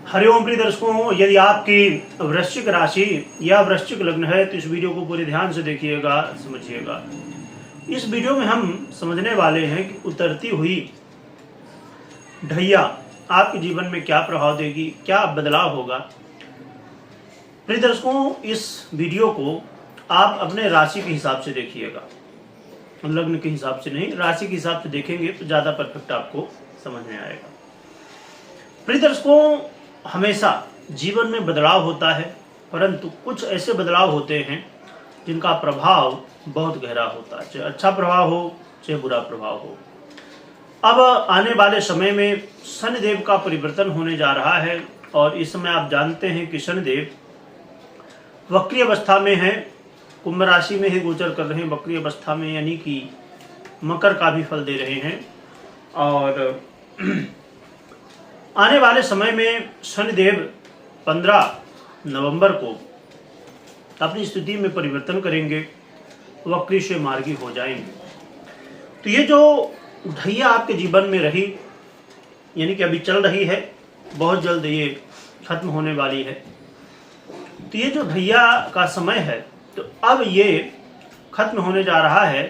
हरिओम प्रिय दर्शकों, यदि आपकी वृश्चिक राशि या वृश्चिक लग्न है तो इस वीडियो को पूरे ध्यान से देखिएगा, समझिएगा। इस वीडियो में हम समझने वाले हैं कि उतरती हुई ढैया आपके जीवन में क्या प्रभाव देगी, क्या बदलाव होगा। प्रिय दर्शकों, इस वीडियो को आप अपने राशि के हिसाब से देखिएगा, लग्न के हिसाब से नहीं, राशि के हिसाब से देखेंगे तो ज़्यादा परफेक्ट आपको समझ में आएगा। प्रिय दर्शकों, हमेशा जीवन में बदलाव होता है, परंतु कुछ ऐसे बदलाव होते हैं जिनका प्रभाव बहुत गहरा होता है, चाहे अच्छा प्रभाव हो चाहे बुरा प्रभाव हो। अब आने वाले समय में शनिदेव का परिवर्तन होने जा रहा है और इस समय आप जानते हैं कि शनिदेव वक्री अवस्था में है, कुंभ राशि में ही गोचर कर रहे हैं वक्री अवस्था में, यानी कि मकर का भी फल दे रहे हैं। और आने वाले समय में शनिदेव 15 नवंबर को अपनी स्थिति में परिवर्तन करेंगे, वक्री से मार्गी हो जाएंगे। तो ये जो ढैया आपके जीवन में रही, यानी कि अभी चल रही है, बहुत जल्द ये खत्म होने वाली है। तो ये जो ढैया का समय है, तो अब ये खत्म होने जा रहा है,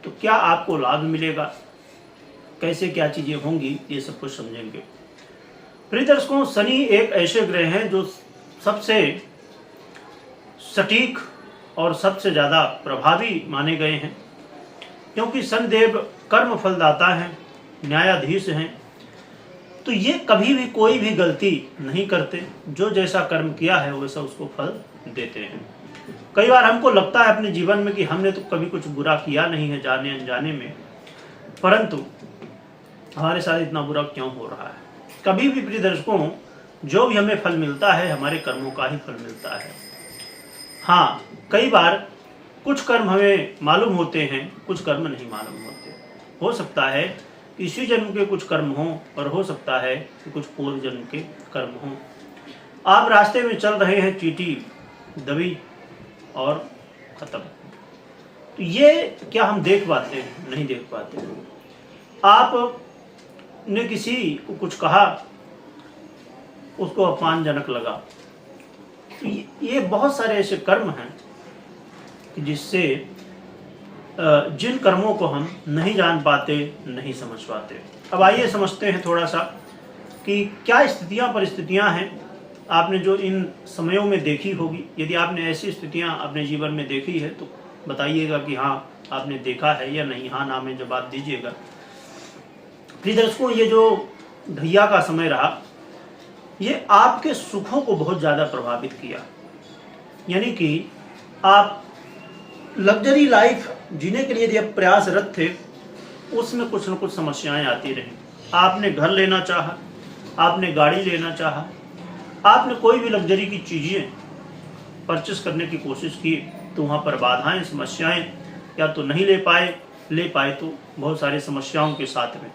तो क्या आपको लाभ मिलेगा, कैसे क्या चीजें होंगी, ये सब कुछ समझेंगे। प्रिय दर्शकों, शनि एक ऐसे ग्रह हैं जो सबसे सटीक और सबसे ज्यादा प्रभावी माने गए हैं, क्योंकि शनिदेव कर्म फलदाता हैं, न्यायाधीश हैं। तो ये कभी भी कोई भी गलती नहीं करते, जो जैसा कर्म किया है वैसा उसको फल देते हैं। कई बार हमको लगता है अपने जीवन में कि हमने तो कभी कुछ बुरा किया नहीं है जाने अनजाने में, परंतु हमारे साथ इतना बुरा क्यों हो रहा है। कभी भी प्रिय दर्शकों, जो भी हमें फल मिलता है हमारे कर्मों का ही फल मिलता है। हाँ, कई बार कुछ कर्म हमें मालूम होते हैं, कुछ कर्म नहीं मालूम होते। हो सकता है इसी जन्म के कुछ कर्म हों और हो सकता है कि कुछ पूर्व जन्म के कर्म हों। आप रास्ते में चल रहे हैं, चींटी दबी और खत्म। तो ये क्या हम देख पाते हैं? नहीं देख पाते। आपने किसी को कुछ कहा, उसको अपमानजनक लगा। तो ये बहुत सारे ऐसे कर्म हैं कि जिससे जिन कर्मों को हम नहीं जान पाते, नहीं समझ पाते। अब आइए समझते हैं थोड़ा सा कि क्या स्थितियां परिस्थितियां हैं आपने जो इन समयों में देखी होगी। यदि आपने ऐसी स्थितियां अपने जीवन में देखी है तो बताइएगा कि हाँ आपने देखा है या नहीं, हाँ ना में जवाब दीजिएगा। प्रिय दर्शकों, ये जो ढैया का समय रहा, ये आपके सुखों को बहुत ज़्यादा प्रभावित किया, यानी कि आप लग्जरी लाइफ जीने के लिए यदि आप प्रयासरत थे, उसमें कुछ न कुछ समस्याएं आती रहीं। आपने घर लेना चाहा, आपने गाड़ी लेना चाहा, आपने कोई भी लग्जरी की चीज़ें परचेस करने की कोशिश की, तो वहाँ पर बाधाएं, समस्याएं, या तो नहीं ले पाए तो बहुत सारी समस्याओं के साथ में।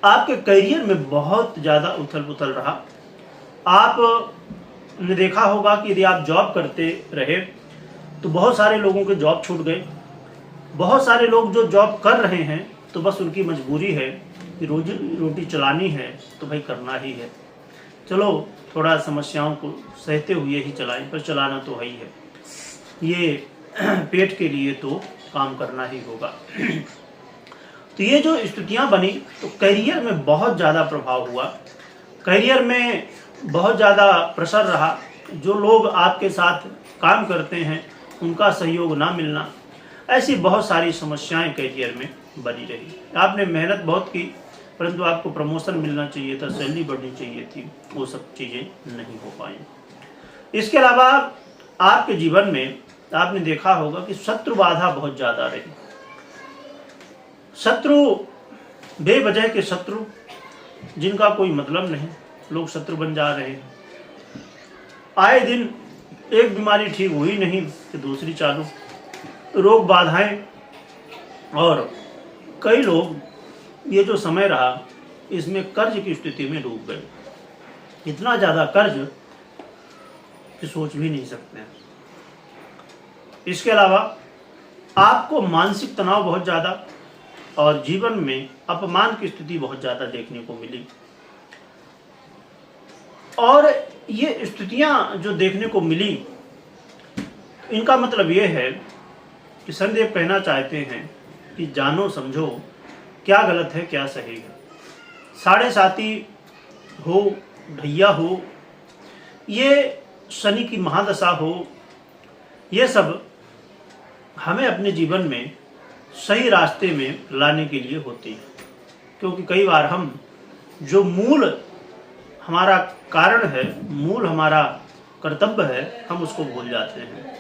आपके करियर में बहुत ज़्यादा उथल पुथल रहा। आपने देखा होगा कि यदि आप जॉब करते रहे तो बहुत सारे लोगों के जॉब छूट गए। बहुत सारे लोग जो जॉब कर रहे हैं तो बस उनकी मजबूरी है कि रोजी रोटी चलानी है तो भाई करना ही है, चलो थोड़ा समस्याओं को सहते हुए ही चलाएं, पर चलाना तो है ही है, ये पेट के लिए तो काम करना ही होगा। तो ये जो स्थितियां बनी, तो करियर में बहुत ज़्यादा प्रभाव हुआ, करियर में बहुत ज़्यादा प्रेशर रहा। जो लोग आपके साथ काम करते हैं उनका सहयोग ना मिलना, ऐसी बहुत सारी समस्याएं करियर में बनी रही। आपने मेहनत बहुत की, परंतु आपको प्रमोशन मिलना चाहिए था, सैलरी बढ़नी चाहिए थी, वो सब चीज़ें नहीं हो पाई। इसके अलावा आपके जीवन में आपने देखा होगा कि शत्रु बाधा बहुत ज़्यादा रही। शत्रु, बेवजह के शत्रु, जिनका कोई मतलब नहीं, लोग शत्रु बन जा रहे हैं। आए दिन एक बीमारी ठीक हुई नहीं कि दूसरी चालू, रोग बाधाएं, और कई लोग ये जो समय रहा इसमें कर्ज की स्थिति में डूब गए। इतना ज़्यादा कर्ज कि सोच भी नहीं सकते हैं। इसके अलावा आपको मानसिक तनाव बहुत ज़्यादा और जीवन में अपमान की स्थिति बहुत ज़्यादा देखने को मिली। और ये स्थितियां जो देखने को मिली, इनका मतलब ये है कि शनिदेव कहना चाहते हैं कि जानो समझो क्या गलत है क्या सही है। साढ़े साती हो, ढैया हो, ये शनि की महादशा हो, ये सब हमें अपने जीवन में सही रास्ते में लाने के लिए होती है। क्योंकि कई बार हम जो मूल हमारा कारण है, मूल हमारा कर्तव्य है, हम उसको भूल जाते हैं।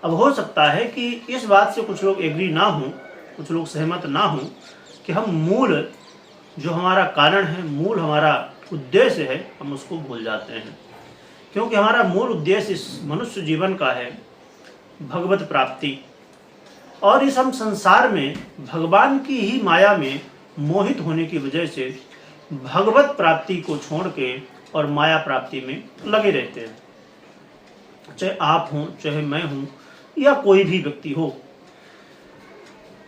अब हो सकता है कि इस बात से कुछ लोग एग्री ना हों, कुछ लोग सहमत ना हों कि हम मूल जो हमारा कारण है, मूल हमारा उद्देश्य है, हम उसको भूल जाते हैं। क्योंकि हमारा मूल उद्देश्य इस मनुष्य जीवन का है भगवत प्राप्ति, और इस हम संसार में भगवान की ही माया में मोहित होने की वजह से भगवत प्राप्ति को छोड़ के और माया प्राप्ति में लगे रहते हैं। चाहे आप हों, चाहे मैं हूं, या कोई भी व्यक्ति हो,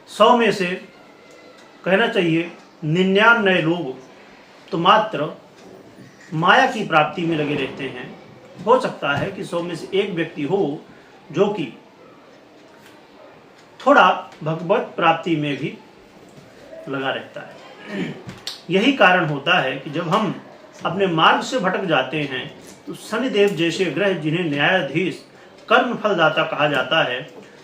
100 में से कहना चाहिए 99 लोग तो मात्र माया की प्राप्ति में लगे रहते हैं। हो सकता है कि 100 में से एक व्यक्ति हो जो कि थोड़ा भगवत प्राप्ति में भी लगा रहता है। यही कारण होता है कि जब हम अपने मार्ग से भटक जाते हैं तो शनिदेव जैसे ग्रह, जिन्हें न्यायाधीश, कर्म फलदाता कहा जाता है,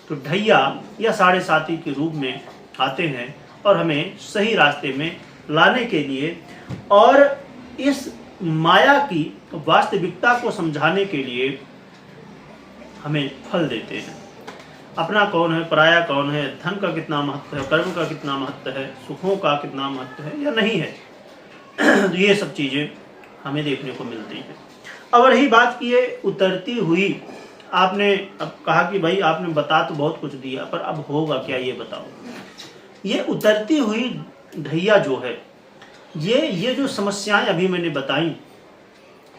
तो ढैया या साढ़े साती के रूप में आते हैं और हमें सही रास्ते में लाने के लिए और इस माया की वास्तविकता को समझाने के लिए हमें फल देते हैं। अपना कौन है, पराया कौन है, धन का कितना महत्व है, कर्म का कितना महत्व है, सुखों का कितना महत्व है या नहीं है, तो ये सब चीज़ें हमें देखने को मिलती हैं। अब रही बात की है उतरती हुई, आपने अब कहा कि भाई आपने बता तो बहुत कुछ दिया, पर अब होगा क्या ये बताओ। ये उतरती हुई ढैया जो है, ये जो समस्याएं अभी मैंने बताई,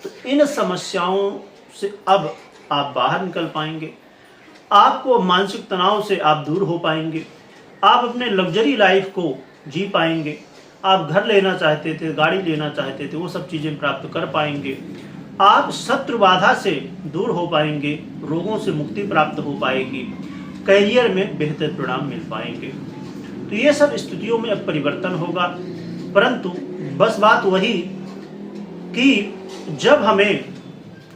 तो इन समस्याओं से अब आप बाहर निकल पाएंगे, आपको मानसिक तनाव से आप दूर हो पाएंगे, आप अपने लग्जरी लाइफ को जी पाएंगे। आप घर लेना चाहते थे, गाड़ी लेना चाहते थे, वो सब चीज़ें प्राप्त कर पाएंगे। आप शत्रु बाधा से दूर हो पाएंगे, रोगों से मुक्ति प्राप्त हो पाएगी, करियर में बेहतर परिणाम मिल पाएंगे। तो ये सब स्थितियों में अब परिवर्तन होगा। परंतु बस बात वही कि जब हमें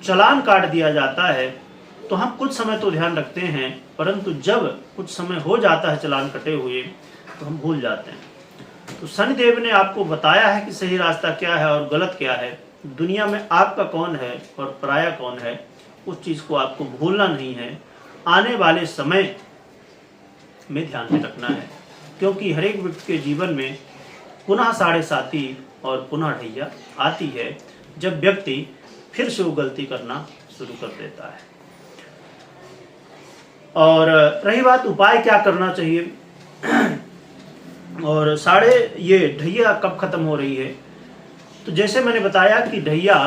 चालान काट दिया जाता है तो हम कुछ समय तो ध्यान रखते हैं, परंतु जब कुछ समय हो जाता है चालान कटे हुए तो हम भूल जाते हैं। तो शनिदेव ने आपको बताया है कि सही रास्ता क्या है और गलत क्या है, दुनिया में आपका कौन है और पराया कौन है, उस चीज़ को आपको भूलना नहीं है, आने वाले समय में ध्यान में रखना है। क्योंकि हर एक व्यक्ति के जीवन में पुनः साढ़े साती और पुनः ढैया आती है, जब व्यक्ति फिर से वो गलती करना शुरू कर देता है। और रही बात उपाय क्या करना चाहिए और ये ढैया कब खत्म हो रही है, तो जैसे मैंने बताया कि ढैया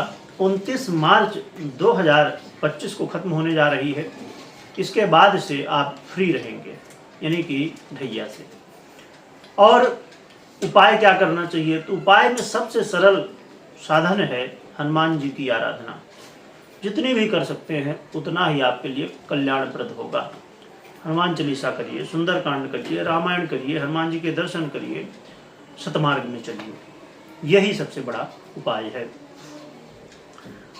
29 मार्च 2025 को खत्म होने जा रही है। इसके बाद से आप फ्री रहेंगे, यानी कि ढैया से। और उपाय क्या करना चाहिए, तो उपाय में सबसे सरल साधन है हनुमान जी की आराधना। जितनी भी कर सकते हैं उतना ही आपके लिए कल्याणप्रद होगा। हनुमान चालीसा करिए, सुंदरकांड करिए, रामायण करिए, हनुमान जी के दर्शन करिए, सतमार्ग में चलिए, यही सबसे बड़ा उपाय है।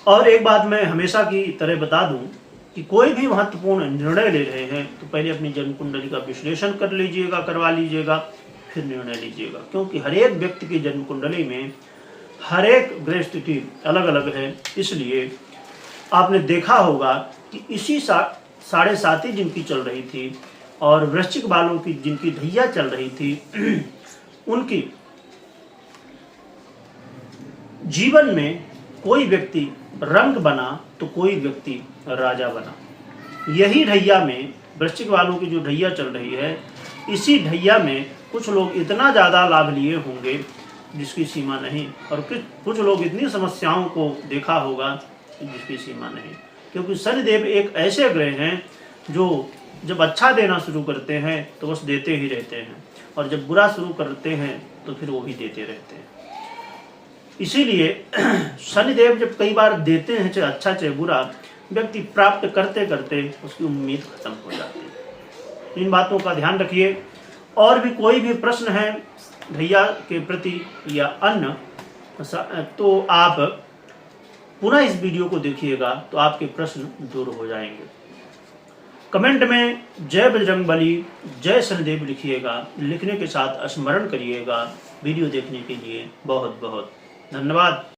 और एक बात मैं हमेशा की तरह बता दूं कि कोई भी महत्वपूर्ण निर्णय ले रहे हैं तो पहले अपनी जन्म कुंडली का विश्लेषण कर लीजिएगा, करवा लीजिएगा, फिर निर्णय लीजिएगा। क्योंकि हर एक व्यक्ति की जन्म कुंडली में हर एक ग्रह स्थिति अलग अलग है। इसलिए आपने देखा होगा कि इसी साढ़े साती जिनकी चल रही थी और वृश्चिक वालों की जिनकी ढैया चल रही थी उनकी जीवन में कोई व्यक्ति रंग बना तो कोई व्यक्ति राजा बना। यही ढैया में वृश्चिक वालों की जो ढैया चल रही है, इसी ढैया में कुछ लोग इतना ज़्यादा लाभ लिए होंगे जिसकी सीमा नहीं, और कुछ लोग इतनी समस्याओं को देखा होगा जिसकी सीमा नहीं। क्योंकि शनिदेव एक ऐसे ग्रह हैं जो जब अच्छा देना शुरू करते हैं तो बस देते ही रहते हैं, और जब बुरा शुरू करते हैं तो फिर वो भी देते रहते हैं। इसीलिए शनिदेव जब कई बार देते हैं, चाहे अच्छा चाहे बुरा, व्यक्ति प्राप्त करते करते उसकी उम्मीद खत्म हो जाती है। इन बातों का ध्यान रखिए। और भी कोई भी प्रश्न है भैया के प्रति या अन्य, तो आप पुनः इस वीडियो को देखिएगा तो आपके प्रश्न दूर हो जाएंगे। कमेंट में जय बजरंगबली, जय शनिदेव लिखिएगा। लिखने के साथ स्मरण करिएगा। वीडियो देखने के लिए बहुत बहुत धन्यवाद।